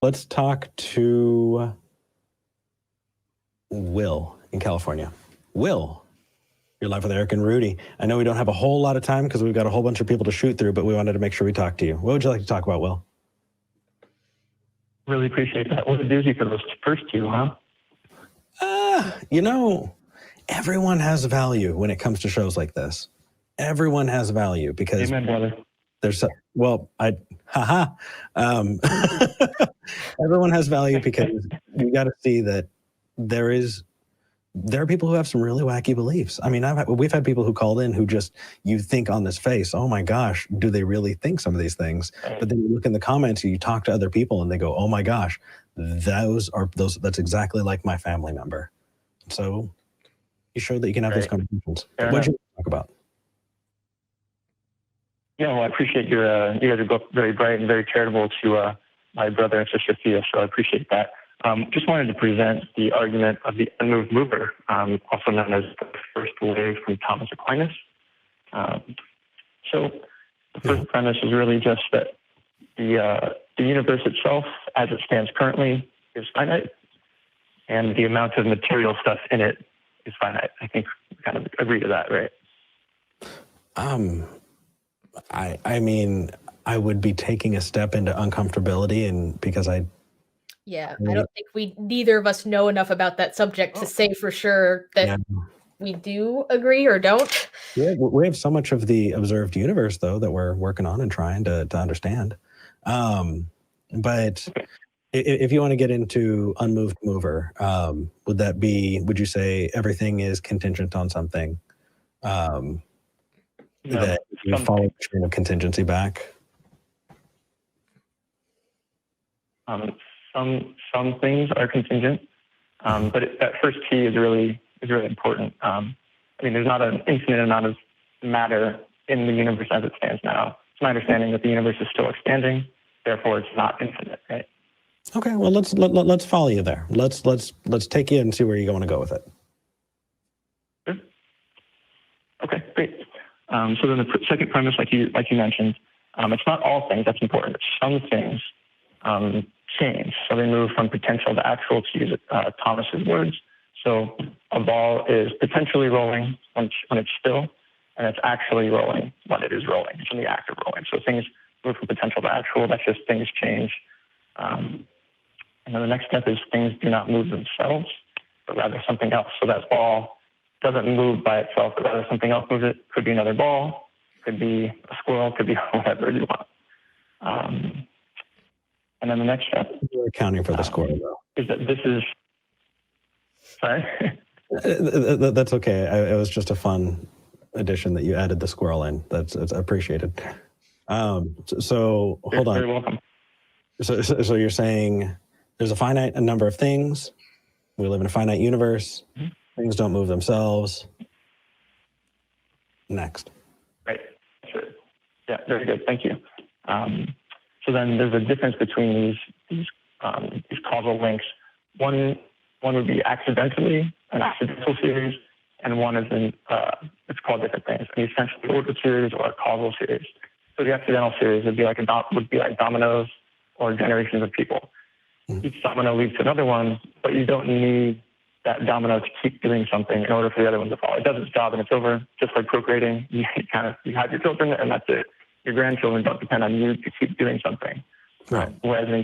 Let's talk to Will in California. Will, you're live with Eric and Rudy. I know we don't have a whole lot of time because we've got a whole bunch of people to shoot through, but we wanted to make sure we talk to you. What would you like to talk about, Will? Really appreciate that. What a doozy for those first two, huh? Everyone has value when it comes to shows like this. Everyone has value because Amen, brother. Everyone has value because you got to see that there are people who have some really wacky beliefs. I mean, we've had people who called in who just, you think on this face, oh my gosh, do they really think some of these things? But then you look in the comments and you talk to other people and they go, oh my gosh, that's exactly like my family member. So you show that you can have those conversations. What do you talk about? Yeah, well, I appreciate you guys are both very bright and very charitable to my brother and sister Thea, so I appreciate that. Just wanted to present the argument of the unmoved mover, also known as the first wave from Thomas Aquinas. So the first premise is really just that the universe itself, as it stands currently, is finite, and the amount of material stuff in it is finite. I think we kind of agree to that, right? I mean, I would be taking a step into uncomfortability, and because I don't think neither of us know enough about that subject to say for sure that we do agree or don't. Yeah, we have so much of the observed universe, though, that we're working on and trying to understand. But if you want to get into unmoved mover, would you say everything is contingent on something? That you follow the chain of contingency back? Some things are contingent, but that first key is really important. I mean, there's not an infinite amount of matter in the universe as it stands now. It's my understanding that the universe is still expanding, therefore it's not infinite, right? Okay, well let's follow you there. Let's take you and see where you want to go with it. Sure. Okay, great. So then the second premise, like you mentioned, it's not all things that's important. Some things change. So they move from potential to actual, to use Thomas's words. So a ball is potentially rolling when it's still, and it's actually rolling when it is rolling. It's in the act of rolling. So things move from potential to actual. That's just things change. And then the next step is things do not move themselves, but rather something else. So that ball doesn't move by itself, but rather something else moves it. Could be another ball, could be a squirrel, could be whatever you want. And then the next step. You're accounting for the squirrel, though. Is that this is. Sorry? That's okay. It was just a fun addition that you added the squirrel in. It's appreciated. So hold on. You're very welcome. So you're saying there's a finite number of things. We live in a finite universe. Mm-hmm. Things don't move themselves. Next. Right. Sure. Yeah, very good. Thank you. So then there's a difference between these causal links. One would be accidentally an accidental series, and one is it's called different things, an essentially ordered series or a causal series. So the accidental series would be like dominoes or generations of people. Mm-hmm. Each domino leads to another one, but you don't need that domino to keep doing something in order for the other one to follow. It does its job and it's over. Just like procreating, you have your children and that's it. Your grandchildren don't depend on you to keep doing something. Right. Whereas an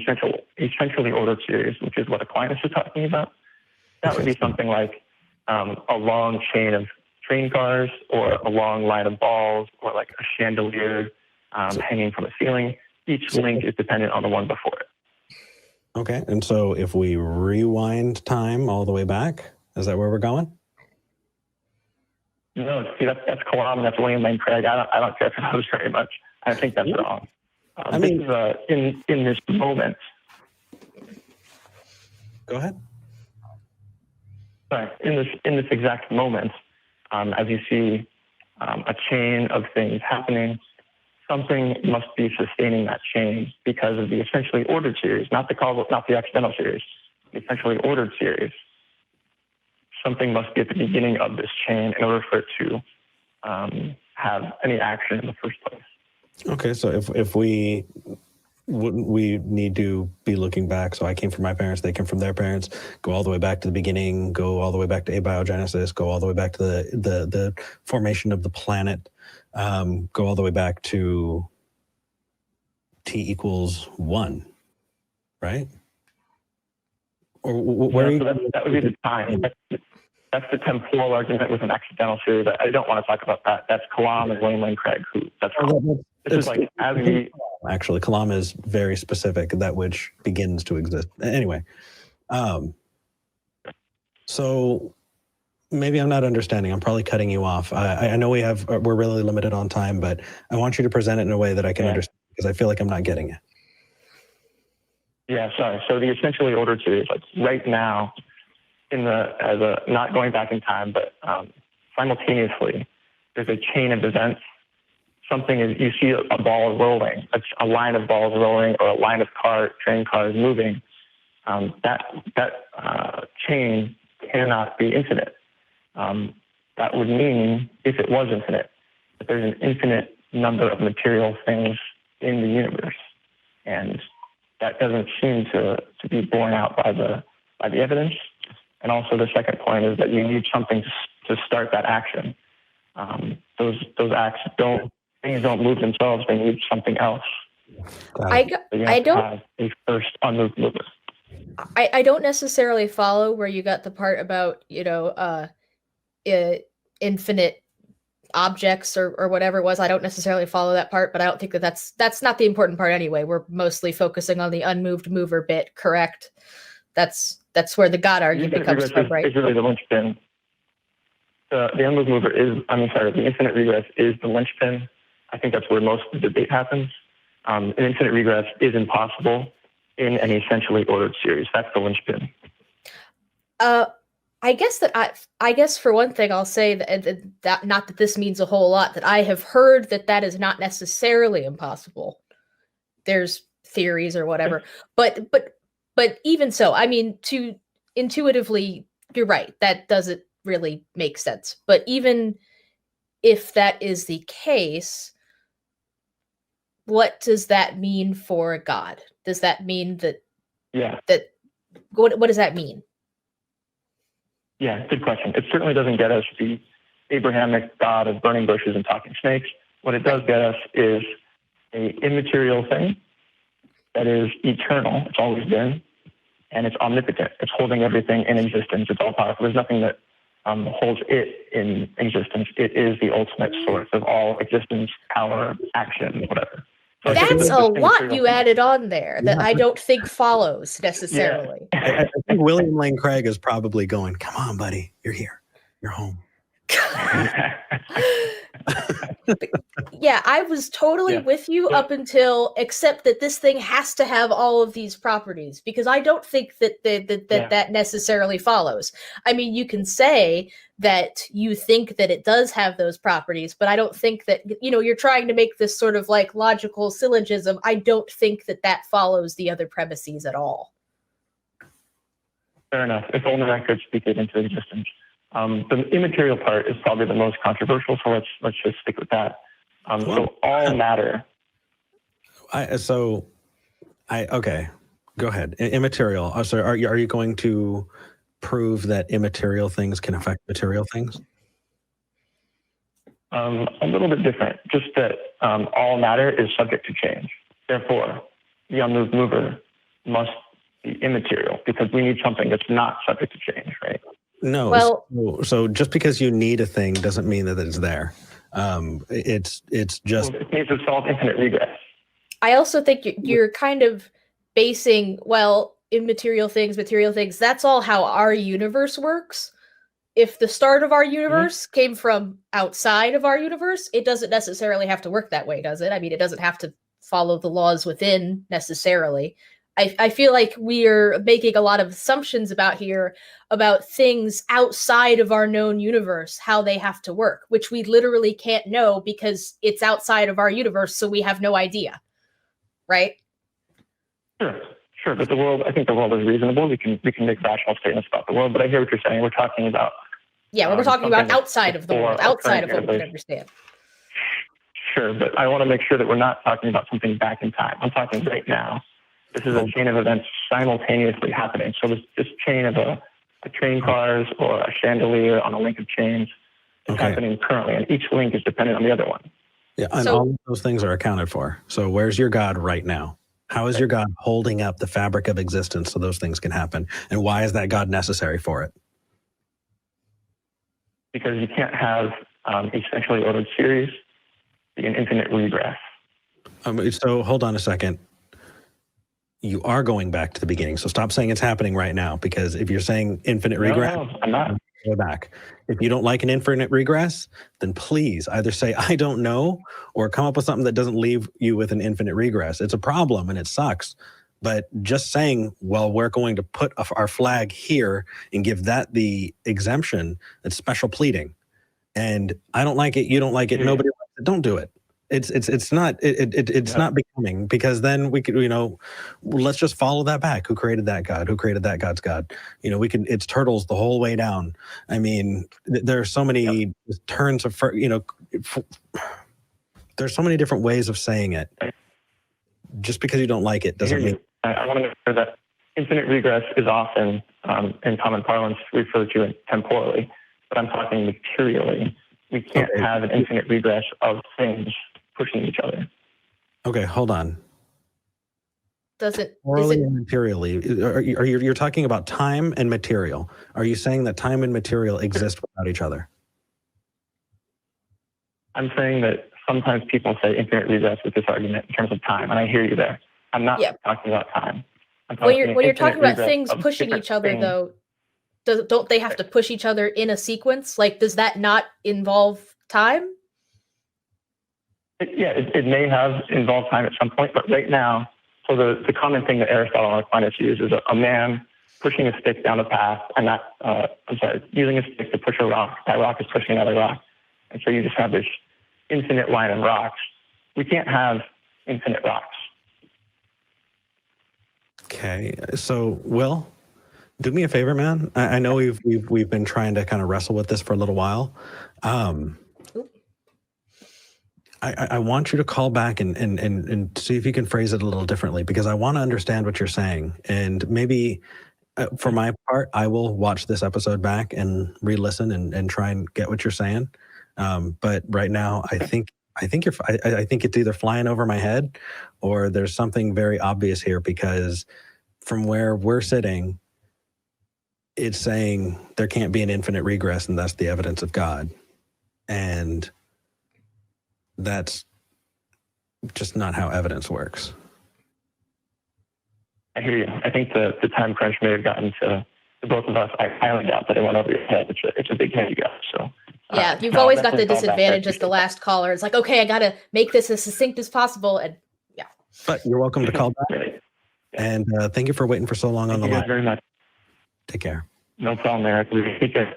essentially ordered series, which is what Aquinas is talking about, that would be something like a long chain of train cars or a long line of balls or like a chandelier hanging from a ceiling. Each link is dependent on the one before it. Okay, and so if we rewind time all the way back, is that where we're going? No, see, that's Kalam, that's William Lane Craig. I don't care for those very much. I think that's wrong. This is in this moment. Go ahead. Sorry, in this exact moment, as you see a chain of things happening, something must be sustaining that chain because of the essentially ordered series, not the accidental series, the essentially ordered series. Something must be at the beginning of this chain in order for it to have any action in the first place. Okay, so if we wouldn't we need to be looking back? So I came from my parents, they came from their parents, go all the way back to the beginning, go all the way back to abiogenesis, go all the way back to the formation of the planet, go all the way back to t=1, right? Or where so that would be the time. That's the temporal argument with an accidental series. I don't want to talk about that. That's Kalam and William Lane Craig. This is like as we actually, Kalam is very specific, that which begins to exist. Anyway, so maybe I'm not understanding. I'm probably cutting you off. I know we're really limited on time, but I want you to present it in a way that I can understand, because I feel like I'm not getting it. Yeah, sorry. So the essentially ordered series, like right now, not going back in time, but simultaneously, there's a chain of events. Something is, you see a ball rolling, a line of balls rolling, or a line of train cars moving. That chain cannot be infinite. That would mean, if it was infinite, that there's an infinite number of material things in the universe, and that doesn't seem to be borne out by the evidence. And also, the second point is that you need something to start that action. Those acts things don't move themselves; they need something else. I don't have a first unmoved mover. I don't necessarily follow where you got the part about infinite objects or whatever it was. I don't necessarily follow that part, but I don't think that's not the important part anyway. We're mostly focusing on the unmoved mover bit, correct? That's where the God argument comes from, right? It's really the linchpin. The unmoved mover the infinite regress is the linchpin. I think that's where most of the debate happens. An infinite regress is impossible in an essentially ordered series. That's the linchpin. I guess for one thing, I'll say that not that this means a whole lot, that I have heard that is not necessarily impossible. There's theories or whatever, but even so, I mean, to intuitively, you're right. That doesn't really make sense. But even if that is the case, what does that mean for God? Does that mean that? Yeah. What does that mean? Yeah, good question. It certainly doesn't get us the Abrahamic God of burning bushes and talking snakes. What it does get us is an immaterial thing that is eternal. It's always been, and it's omnipotent. It's holding everything in existence. It's all powerful. There's nothing that holds it in existence. It is the ultimate source of all existence, power, action, whatever. So that's a lot you added on there that I don't think follows necessarily. Yeah. I think William Lane Craig is probably going, come on, buddy, you're here. You're home. Yeah, I was totally with you up until, except that this thing has to have all of these properties, because I don't think that necessarily follows. I mean, you can say that you think that it does have those properties, but I don't think that, you're trying to make this sort of like logical syllogism. I don't think that follows the other premises at all. Fair enough. If only I could speak it into existence. The immaterial part is probably the most controversial, so let's just stick with that. So all matter. Okay, go ahead. Immaterial. So are you going to prove that immaterial things can affect material things? A little bit different. Just that all matter is subject to change. Therefore, the unmoved mover must be immaterial, because we need something that's not subject to change, right? No. Well, so just because you need a thing doesn't mean that it's there. It's just. Well, it needs to solve infinite regress. I also think you're kind of basing, immaterial things, material things. That's all how our universe works. If the start of our universe came from outside of our universe, it doesn't necessarily have to work that way, does it? I mean, it doesn't have to follow the laws within necessarily. I feel like we're making a lot of assumptions about things outside of our known universe, how they have to work, which we literally can't know because it's outside of our universe, so we have no idea. Right? Sure. But I think the world is reasonable. We can make rational statements about the world, but I hear what you're saying. We're talking about. Yeah, we're talking about outside of the world, outside of what we can understand. Sure, but I want to make sure that we're not talking about something back in time. I'm talking right now. This is a chain of events simultaneously happening. So this chain of a train cars or a chandelier on a link of chains is happening currently, and each link is dependent on the other one. Yeah, and all of those things are accounted for. So where's your God right now? How is your God holding up the fabric of existence so those things can happen? And why is that God necessary for it? Because you can't have a centrally ordered series be an infinite regress. So hold on a second. You are going back to the beginning. So stop saying it's happening right now, because if you're saying infinite regress, no, I'm not. Go back. If you don't like an infinite regress, then please either say, I don't know, or come up with something that doesn't leave you with an infinite regress. It's a problem and it sucks. But just saying, well, we're going to put our flag here and give that the exemption, it's special pleading. And I don't like it, you don't like it, nobody likes it, don't do it. It's not not becoming, because then we could, let's just follow that back. Who created that God? Who created that God's God? It's turtles the whole way down. I mean, there are so many turns of, there's so many different ways of saying it. Just because you don't like it doesn't mean. I want to make sure that infinite regress is often, in common parlance, referred to temporally, but I'm talking materially. We can't have an infinite regress of things pushing each other. Okay, hold on. Morally and materially, you're talking about time and material. Are you saying that time and material exist without each other? I'm saying that sometimes people say infinite regress with this argument in terms of time, and I hear you there. I'm not talking about time. When you're talking about things pushing each other, though, don't they have to push each other in a sequence? Like, does that not involve time? It may have involved time at some point, but right now, so the common thing that Aristotle and Aquinas use is a man pushing a stick down a path, and using a stick to push a rock. That rock is pushing another rock. And so you just have this infinite line of rocks. We can't have infinite rocks. Okay, so Will, do me a favor, man. I know we've been trying to kind of wrestle with this for a little while. I want you to call back and see if you can phrase it a little differently, because I want to understand what you're saying. And maybe for my part, I will watch this episode back and re-listen and try and get what you're saying. But right now, I think it's either flying over my head or there's something very obvious here, because from where we're sitting, it's saying there can't be an infinite regress, and that's the evidence of God. And that's just not how evidence works. I hear you. I think the time crunch may have gotten to both of us. I highly doubt that it went over your head. It's a big head you got. So yeah, you've always got the disadvantage as the last caller. It's like, okay, I got to make this as succinct as possible. And yeah. But you're welcome to call back. And thank you for waiting for so long on the line. Thank you very much. Take care. No problem, Eric. Take care.